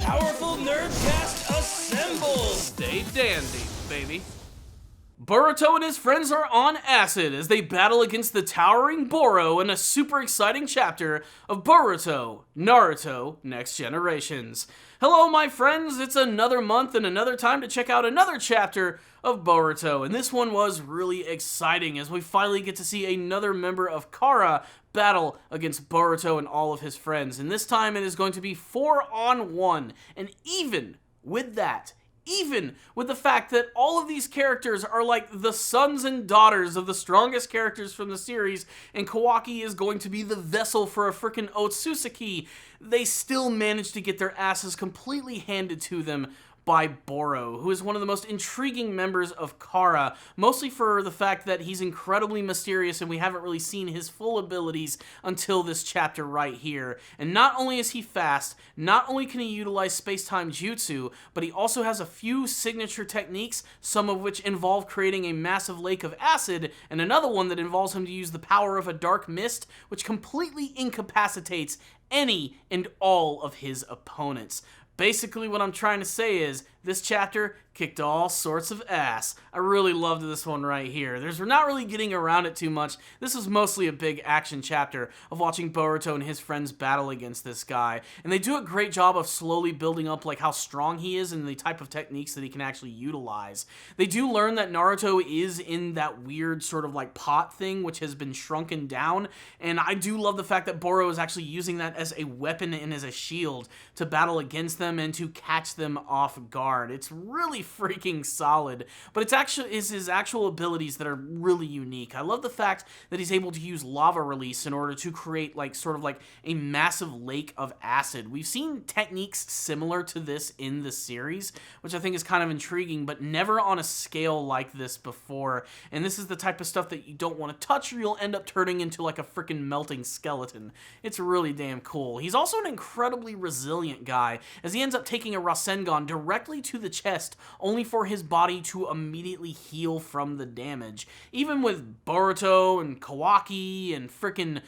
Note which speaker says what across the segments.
Speaker 1: Powerful Nerdcast assembles!
Speaker 2: Stay dandy, baby. Boruto and his friends are on acid as they battle against the towering Boro in a super exciting chapter of Boruto, Naruto, Next Generations. Hello, my friends, it's another month and another time to check out another chapter of Boruto, and this one was really exciting as we finally get to see another member of Kara battle against Boruto and all of his friends, and this time it is going to be 4-on-1, and even with the fact that all of these characters are like the sons and daughters of the strongest characters from the series, and Kawaki is going to be the vessel for a frickin' Otsutsuki, they still managed to get their asses completely handed to them by Boro, who is one of the most intriguing members of Kara, mostly for the fact that he's incredibly mysterious and we haven't really seen his full abilities until this chapter right here. And not only is he fast, not only can he utilize space-time jutsu, but he also has a few signature techniques, some of which involve creating a massive lake of acid, and another one that involves him to use the power of a dark mist, which completely incapacitates any and all of his opponents. Basically, what I'm trying to say is, this chapter kicked all sorts of ass. I really loved this one right here. We're not really getting around it too much. This is mostly a big action chapter of watching Boruto and his friends battle against this guy. And they do a great job of slowly building up like how strong he is and the type of techniques that he can actually utilize. They do learn that Naruto is in that weird sort of like pot thing which has been shrunken down. And I do love the fact that Boro is actually using that as a weapon and as a shield to battle against them and to catch them off guard. It's really freaking solid, but it's his actual abilities that are really unique. I love the fact that he's able to use lava release in order to create like sort of like a massive lake of acid. We've seen techniques similar to this in the series, which I think is kind of intriguing, but never on a scale like this before. And this is the type of stuff that you don't want to touch or you'll end up turning into like a freaking melting skeleton. It's really damn cool. He's also an incredibly resilient guy as he ends up taking a Rasengan directly to the chest, only for his body to immediately heal from the damage. Even with Boruto and Kawaki and frickin'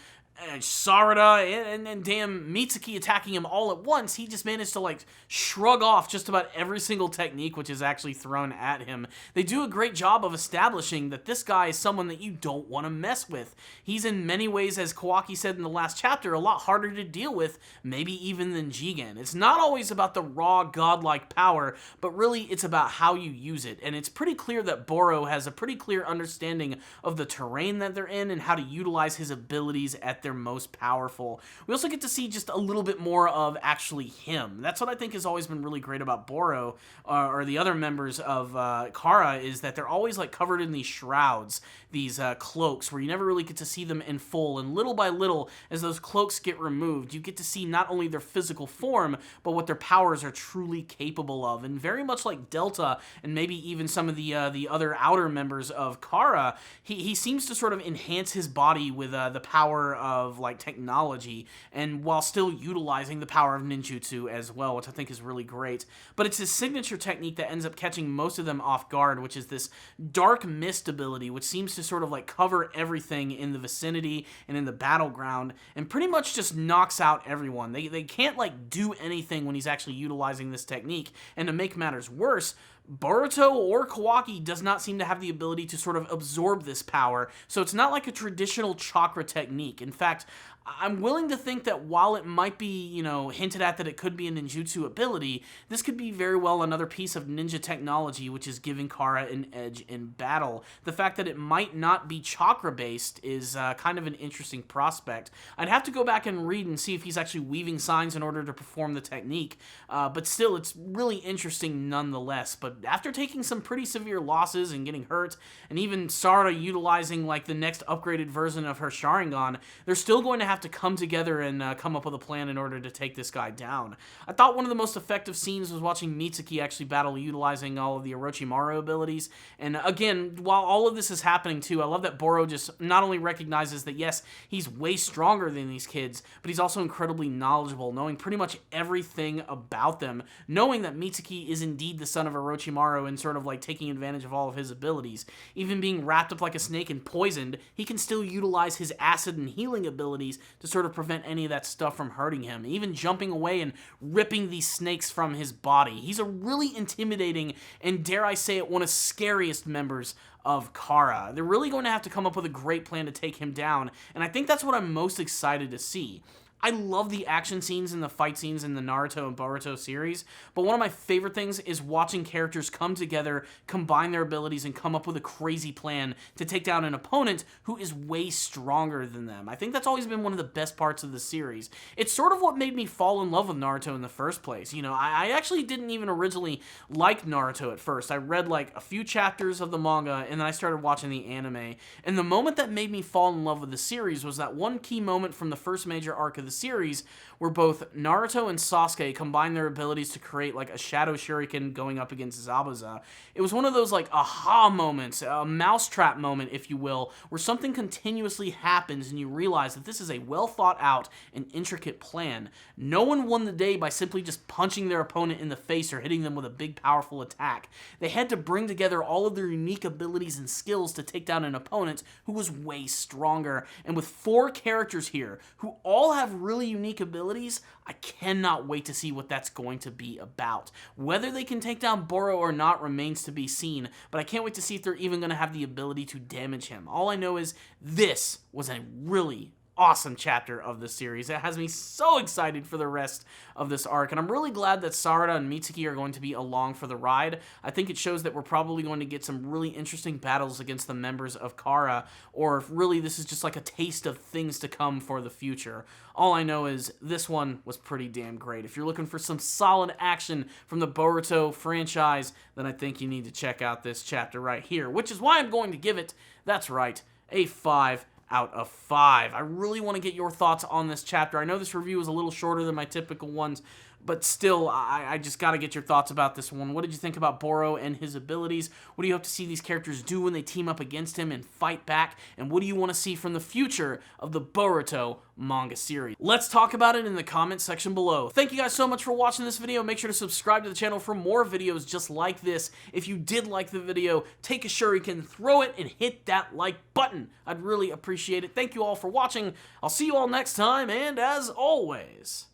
Speaker 2: Sarada and damn Mitsuki attacking him all at once, he just managed to like shrug off just about every single technique which is actually thrown at him. They do a great job of establishing that this guy is someone that you don't want to mess with. He's in many ways, as Kawaki said in the last chapter, a lot harder to deal with, maybe even than Jigen. It's not always about the raw godlike power, but really it's about how you use it. And it's pretty clear that Boro has a pretty clear understanding of the terrain that they're in and how to utilize his abilities at their most powerful. We also get to see just a little bit more of actually him. That's what I think has always been really great about Boro, or the other members of Kara, is that they're always like covered in these shrouds, these cloaks, where you never really get to see them in full, and little by little, as those cloaks get removed, you get to see not only their physical form, but what their powers are truly capable of. And very much like Delta, and maybe even some of the other outer members of Kara, he seems to sort of enhance his body with the power of like technology, and while still utilizing the power of ninjutsu as well, which I think is really great. But it's his signature technique that ends up catching most of them off guard, which is this dark mist ability, which seems to sort of like cover everything in the vicinity and in the battleground, and pretty much just knocks out everyone. They can't like do anything when he's actually utilizing this technique, and to make matters worse, Boruto or Kawaki does not seem to have the ability to sort of absorb this power, so it's not like a traditional chakra technique. In fact, I'm willing to think that while it might be, hinted at that it could be a ninjutsu ability, this could be very well another piece of ninja technology which is giving Kara an edge in battle. The fact that it might not be chakra-based is kind of an interesting prospect. I'd have to go back and read and see if he's actually weaving signs in order to perform the technique, but still, it's really interesting nonetheless. But after taking some pretty severe losses and getting hurt, and even Sarada utilizing like the next upgraded version of her Sharingan, they're still going to have to come together and come up with a plan in order to take this guy down. I thought one of the most effective scenes was watching Mitsuki actually battle utilizing all of the Orochimaru abilities. And again, while all of this is happening too, I love that Boro just not only recognizes that yes, he's way stronger than these kids, but he's also incredibly knowledgeable, knowing pretty much everything about them, knowing that Mitsuki is indeed the son of Orochimaru Orochimaru and sort of like taking advantage of all of his abilities. Even being wrapped up like a snake and poisoned, he can still utilize his acid and healing abilities to sort of prevent any of that stuff from hurting him. Even jumping away and ripping these snakes from his body. He's a really intimidating and, dare I say it, one of the scariest members of Kara. They're really going to have to come up with a great plan to take him down, and I think that's what I'm most excited to see. I love the action scenes and the fight scenes in the Naruto and Boruto series, but one of my favorite things is watching characters come together, combine their abilities, and come up with a crazy plan to take down an opponent who is way stronger than them. I think that's always been one of the best parts of the series. It's sort of what made me fall in love with Naruto in the first place. You know, I actually didn't even originally like Naruto at first. I read like a few chapters of the manga, and then I started watching the anime, and the moment that made me fall in love with the series was that one key moment from the first major arc of the series where both Naruto and Sasuke combine their abilities to create like a shadow shuriken going up against Zabuza. It was one of those like aha moments, a mousetrap moment, if you will, where something continuously happens and you realize that this is a well thought out and intricate plan. No one won the day by simply just punching their opponent in the face or hitting them with a big powerful attack. They had to bring together all of their unique abilities and skills to take down an opponent who was way stronger. And with 4 characters here who all have really unique abilities, I cannot wait to see what that's going to be about. Whether they can take down Boro or not remains to be seen, but I can't wait to see if they're even going to have the ability to damage him. All I know is this was a really awesome chapter of the series. It has me so excited for the rest of this arc, and I'm really glad that Sarada and Mitsuki are going to be along for the ride. I think it shows that we're probably going to get some really interesting battles against the members of Kara, or if really this is just like a taste of things to come for the future. All I know is this one was pretty damn great. If you're looking for some solid action from the Boruto franchise, then I think you need to check out this chapter right here, which is why I'm going to give it, that's right, a 5 out of 5. I really want to get your thoughts on this chapter. I know this review is a little shorter than my typical ones, but still, I just got to get your thoughts about this one. What did you think about Boro and his abilities? What do you hope to see these characters do when they team up against him and fight back? And what do you want to see from the future of the Boruto manga series? Let's talk about it in the comment section below. Thank you guys so much for watching this video. Make sure to subscribe to the channel for more videos just like this. If you did like the video, take a shuriken, throw it, and hit that like button. I'd really appreciate it. Thank you all for watching. I'll see you all next time, and as always,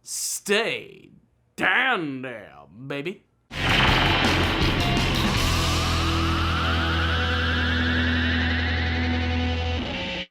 Speaker 2: stay down there, baby.